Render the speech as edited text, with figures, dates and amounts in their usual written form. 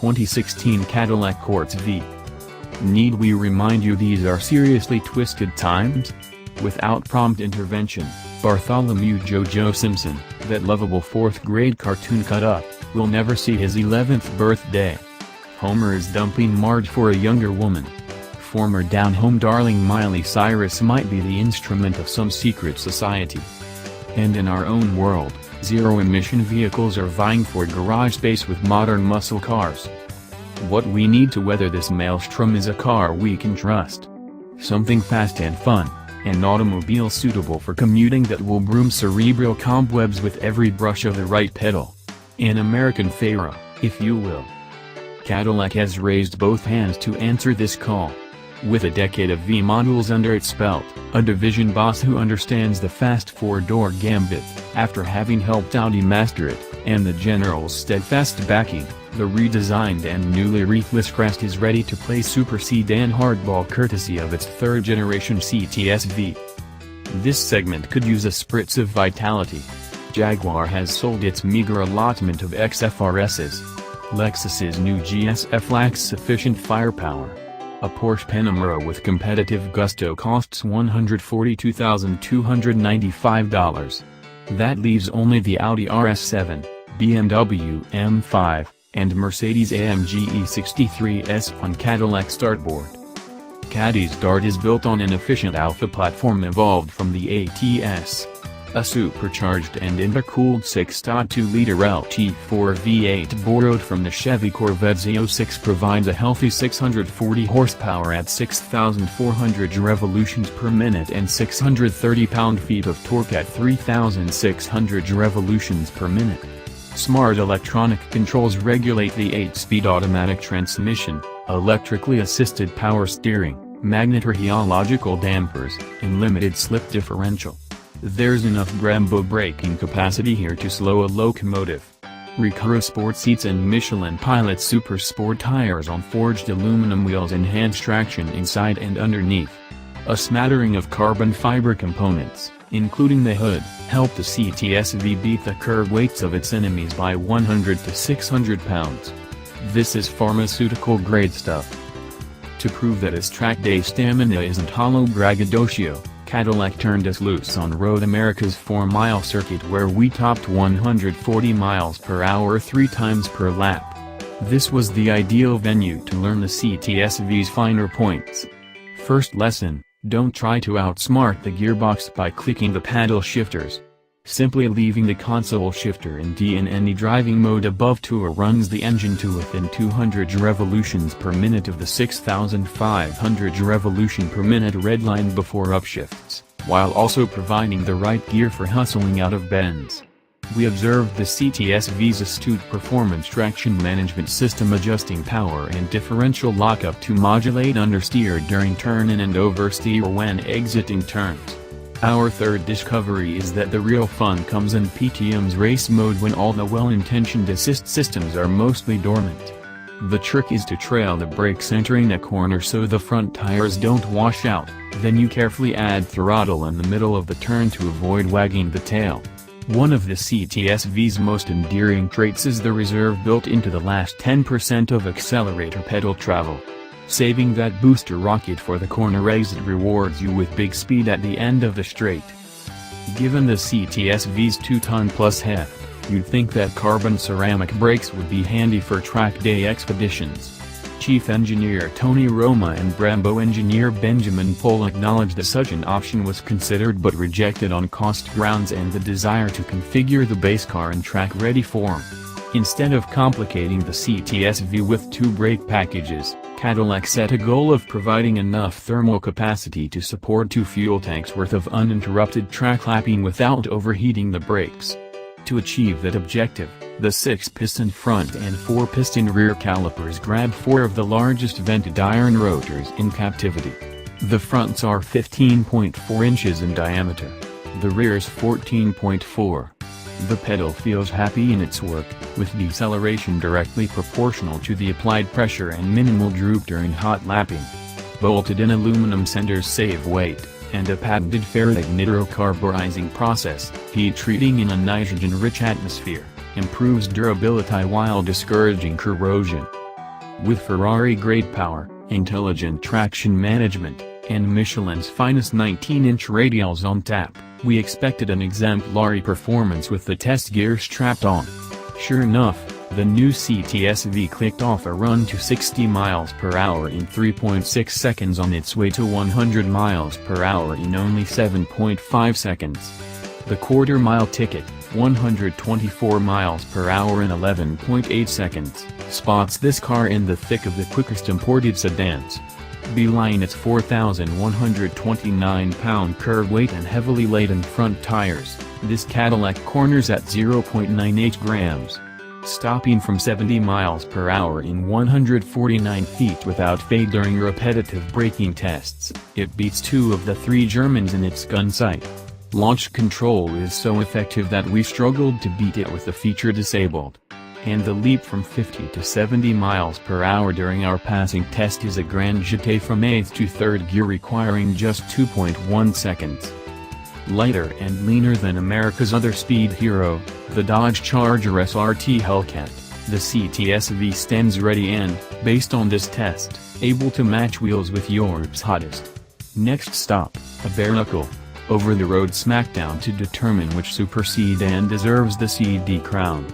2016 Cadillac CTS V. Need we remind you these are seriously twisted times? Without prompt intervention, Bartholomew Jojo Simpson, that lovable 4th grade cartoon cut-up, will never see his 11th birthday. Homer is dumping Marge for a younger woman. Former down-home darling Miley Cyrus might be the instrument of some secret society. And in our own world, zero-emission vehicles are vying for garage space with modern muscle cars. What we need to weather this maelstrom is a car we can trust. Something fast and fun, an automobile suitable for commuting that will broom cerebral cobwebs with every brush of the right pedal. An American Pharaoh, if you will. Cadillac has raised both hands to answer this call. With a decade of V models under its belt, a division boss who understands the fast four-door gambit, after having helped Audi master it, and the General's steadfast backing, the redesigned and newly ruthless Crest is ready to play super sedan hardball courtesy of its third-generation CTS V. This segment could use a spritz of vitality. Jaguar has sold its meager allotment of XFRSs. Lexus's new GSF lacks sufficient firepower. A Porsche Panamera with competitive gusto costs $142,295. That leaves only the Audi RS7, BMW M5, and Mercedes-AMG E63s on Cadillac startboard. Caddy's Dart is built on an efficient alpha platform evolved from the ATS. A supercharged and intercooled 6.2-liter LT4 V8 borrowed from the Chevy Corvette Z06 provides a healthy 640 horsepower at 6,400 revolutions per minute and 630 pound-feet of torque at 3,600 revolutions per minute. Smart electronic controls regulate the 8-speed automatic transmission, electrically assisted power steering, magnetorheological dampers, and limited slip differential. There's enough Brembo braking capacity here to slow a locomotive. Recaro sport seats and Michelin Pilot Super Sport tires on forged aluminum wheels enhance traction inside and underneath. A smattering of carbon fiber components, including the hood, help the CTS V beat the curb weights of its enemies by 100 to 600 pounds. This is pharmaceutical-grade stuff. To prove that its track day stamina isn't hollow braggadocio, Cadillac turned us loose on Road America's 4-mile circuit where we topped 140 miles per hour 3 times per lap. This was the ideal venue to learn the CTS V's finer points. First lesson, don't try to outsmart the gearbox by clicking the paddle shifters. Simply leaving the console shifter in D in any driving mode above 2 runs the engine to within 200 revolutions per minute of the 6,500 revolution per minute redline before upshifts, while also providing the right gear for hustling out of bends. We observed the CTS V's astute performance traction management system adjusting power and differential lockup to modulate understeer during turn-in and oversteer when exiting turns. Our third discovery is that the real fun comes in PTM's race mode when all the well-intentioned assist systems are mostly dormant. The trick is to trail the brakes entering a corner so the front tires don't wash out, then you carefully add throttle in the middle of the turn to avoid wagging the tail. One of the CTS V's most endearing traits is the reserve built into the last 10% of accelerator-pedal travel. Saving that booster rocket for the corner exit rewards you with big speed at the end of the straight. Given the CTS V's 2-ton-plus heft, you'd think that carbon ceramic brakes would be handy for track day expeditions. Chief Engineer Tony Roma and Brembo engineer Benjamin Pohl acknowledged that such an option was considered but rejected on cost grounds and the desire to configure the base car in track-ready form. Instead of complicating the CTS V with 2 brake packages, Cadillac set a goal of providing enough thermal capacity to support 2 fuel tanks worth of uninterrupted track lapping without overheating the brakes. To achieve that objective, the 6-piston front and 4-piston rear calipers grab 4 of the largest vented iron rotors in captivity. The fronts are 15.4 inches in diameter. The rear's 14.4. The pedal feels happy in its work, with deceleration directly proportional to the applied pressure and minimal droop during hot lapping. Bolted-in aluminum centers save weight, and a patented ferrite nitrocarburizing process, heat treating in a nitrogen-rich atmosphere, improves durability while discouraging corrosion. With Ferrari-grade power, intelligent traction management, and Michelin's finest 19-inch radials on tap, we expected an exemplary performance with the test gear strapped on. Sure enough, the new CTS V clicked off a run to 60 miles per hour in 3.6 seconds on its way to 100 miles per hour in only 7.5 seconds. The quarter-mile ticket, 124 miles per hour in 11.8 seconds, spots this car in the thick of the quickest imported sedans. Beline its 4,129-pound curb weight and heavily laden front tires, this Cadillac corners at 0.98 grams. Stopping from 70 miles per hour in 149 feet without fail during repetitive braking tests, it beats 2 of the 3 Germans in its gun sight. Launch control is so effective that we struggled to beat it with the feature disabled. And the leap from 50 to 70 miles per hour during our passing test is a grand jeté from 8th to 3rd gear requiring just 2.1 seconds. Lighter and leaner than America's other speed hero, the Dodge Charger SRT Hellcat, the CTS V stands ready and, based on this test, able to match wheels with Europe's hottest. Next stop, a bare-knuckle, over-the-road smackdown to determine which super sedan deserves the CD crown.